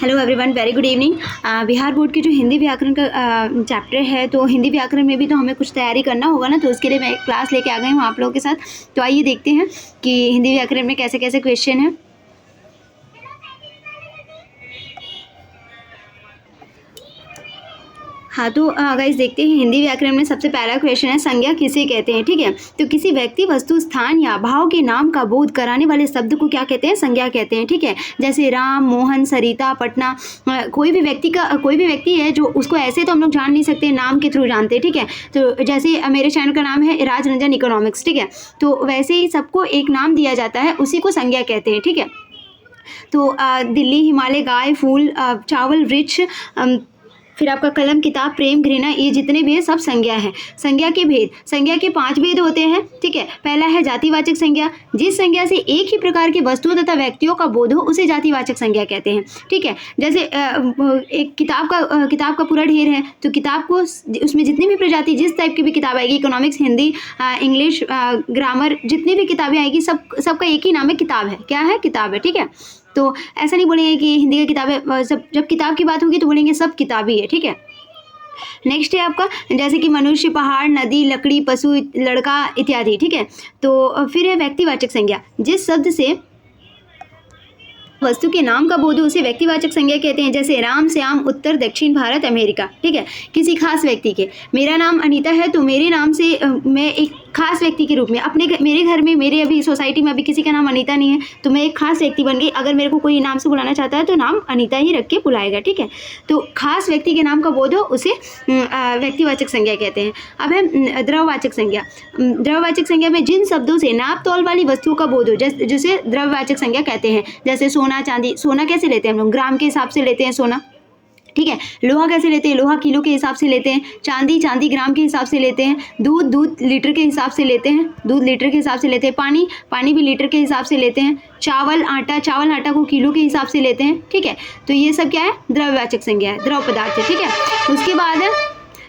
Hello everyone, very good evening. Bihar board की जो हिंदी व्याकरण का चैप्टर है, तो हिंदी व्याकरण में भी तो हमें कुछ तैयारी करना होगा ना, तो उसके लिए मैं क्लास लेके आ गई हूँ आप लोगों के साथ। तो आइए देखते हैं कि हिंदी व्याकरण में कैसे कैसे क्वेश्चन है। हाँ, तो गाइस देखते हैं हिंदी व्याकरण में सबसे पहला क्वेश्चन है, संज्ञा किसे कहते हैं। ठीक है, तो किसी व्यक्ति, वस्तु, स्थान या भाव के नाम का बोध कराने वाले शब्द को क्या कहते हैं? संज्ञा कहते हैं। ठीक है, जैसे राम, मोहन, सरिता, पटना। कोई भी व्यक्ति है जो उसको ऐसे तो हम लोग जान नहीं सकते, नाम के थ्रू जानते हैं। ठीक है, तो जैसे मेरे चैनल का नाम है राजरंजन इकोनॉमिक्स। ठीक है, तो वैसे ही सबको एक नाम दिया जाता है, उसी को संज्ञा कहते हैं। ठीक है, तो दिल्ली, हिमालय, गाय, फूल, चावल, वृक्ष, फिर आपका कलम, किताब, प्रेम, घृणा, ये जितने भी हैं सब संज्ञा है। संज्ञा के भेद, संज्ञा के 5 भेद होते हैं। ठीक है, पहला है जातिवाचक संज्ञा। जिस संज्ञा से एक ही प्रकार की वस्तुओं तथा व्यक्तियों का बोध हो उसे जातिवाचक संज्ञा कहते हैं। ठीक है, जैसे एक किताब का पूरा ढेर है, तो किताब को उसमें जितनी भी प्रजाति, जिस टाइप की भी किताब आएगी, इकोनॉमिक्स, हिंदी, इंग्लिश, ग्रामर, जितनी भी किताबें आएगी सबका एक ही नाम है, किताब है। क्या है? किताब है। ठीक है, तो ऐसा नहीं बोलेंगे कि हिंदी की किताबें सब, जब किताब की बात होगी तो बोलेंगे सब किताब ही है। ठीक है, नेक्स्ट है आपका, जैसे कि मनुष्य, पहाड़, नदी, लकड़ी, पशु, लड़का इत्यादि। ठीक है, तो फिर है व्यक्तिवाचक संज्ञा। जिस शब्द से वस्तु के नाम का बोध हो उसे व्यक्तिवाचक संज्ञा कहते हैं। जैसे राम, श्याम, उत्तर, दक्षिण भारत, अमेरिका। ठीक है, किसी खास व्यक्ति के, मेरा नाम अनीता है, तो मेरे नाम से मैं एक खास व्यक्ति के रूप में मेरे घर में, मेरे अभी सोसाइटी में अभी किसी का नाम अनीता नहीं है, तो मैं एक खास व्यक्ति बन गई। अगर मेरे को कोई नाम से बुलाना चाहता है तो नाम अनीता ही रख के बुलाएगा। ठीक है, तो खास व्यक्ति के नाम का बोध हो उसे व्यक्तिवाचक संज्ञा कहते हैं। अब है द्रव्यवाचक संज्ञा। द्रव्यवाचक संज्ञा में जिन शब्दों से नाप तौल वाली वस्तुओं का बोध हो जिसे द्रव्यवाचक संज्ञा कहते हैं। जैसे सोना, चांदी। सोना कैसे लेते हैं हम लोग? ग्राम के हिसाब से लेते हैं सोना। ठीक है, लोहा कैसे लेते हैं? लोहा किलो के हिसाब से लेते हैं। चांदी ग्राम के हिसाब से लेते हैं। दूध लीटर के हिसाब से लेते हैं। दूध लीटर के हिसाब से लेते हैं। पानी भी लीटर के हिसाब से लेते हैं। चावल आटा को किलो के हिसाब से लेते हैं। ठीक है, तो ये सब क्या है? द्रव्यवाचक संज्ञा है, द्रव पदार्थ है। ठीक है, उसके बाद है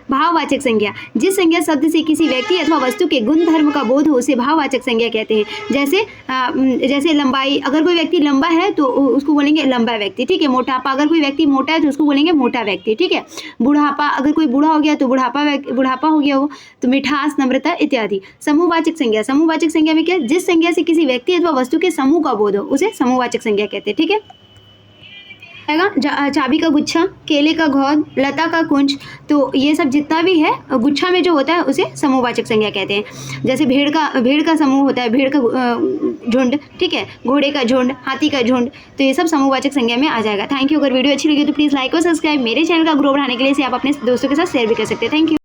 भाववाचक संज्ञा। जिस संज्ञा शब्द से किसी व्यक्ति अथवा वस्तु के गुण धर्म का बोध हो उसे भाववाचक संज्ञा कहते हैं। जैसे लंबाई, अगर कोई व्यक्ति लंबा है तो उसको बोलेंगे लंबा व्यक्ति। ठीक है, मोटापा, अगर कोई व्यक्ति मोटा है तो उसको बोलेंगे मोटा व्यक्ति। ठीक है, बुढ़ापा, अगर कोई बूढ़ा हो गया तो बुढ़ापा हो गया वो, तो मिठास, नम्रता इत्यादि। समूहवाचक संज्ञा। समूहवाचक संज्ञा में क्या? जिस संज्ञा से किसी व्यक्ति अथवा वस्तु के समूह का बोध हो उसे समूहवाचक संज्ञा कहते हैं। ठीक है, चाबी का गुच्छा, केले का घौद, लता का कुंज, तो ये सब जितना भी है गुच्छा में जो होता है उसे समूहवाचक संज्ञा कहते हैं। जैसे भेड़ का समूह होता है, भेड़ का झुंड। ठीक है, घोड़े का झुंड, हाथी का झुंड, तो ये सब समूहवाचक संज्ञा में आ जाएगा। Thank you. अगर वीडियो अच्छी लगी तो प्लीज़ लाइक और सब्सक्राइब। मेरे चैनल का ग्रो बढ़ाने के लिए इसे आप अपने दोस्तों के साथ शेयर भी कर सकते हैं। Thank you.